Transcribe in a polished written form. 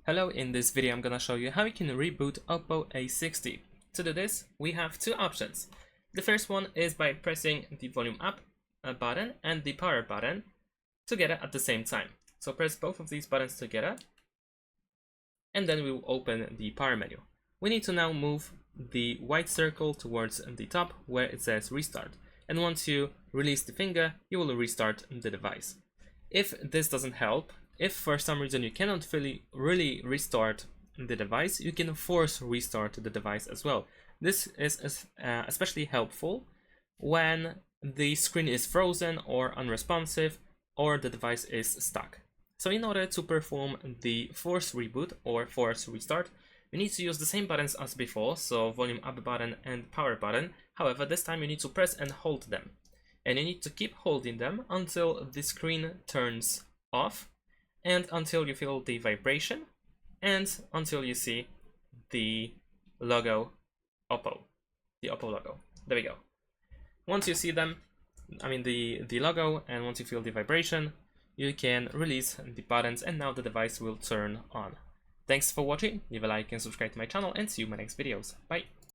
Hello, in this video I'm gonna show you how you can reboot OPPO A60. To do this, we have two options. The first one is by pressing the volume up button and the power button together at the same time. So press both of these buttons together and then we will open the power menu. We need to now move the white circle towards the top where it says restart. And once you release the finger, you will restart the device. If this doesn't help, if for some reason you cannot really restart the device, you can force restart the device as well. This is especially helpful when the screen is frozen or unresponsive or the device is stuck. So in order to perform the force reboot or force restart, you need to use the same buttons as before, so volume up button and power button. However, this time you need to press and hold them. And you need to keep holding them until the screen turns off and until you feel the vibration and until you see the logo OPPO, the OPPO logo. There we go. Once you see them, the logo, and once you feel the vibration, you can release the buttons and now the device will turn on. Thanks for watching, leave a like and subscribe to my channel and see you in my next videos. Bye!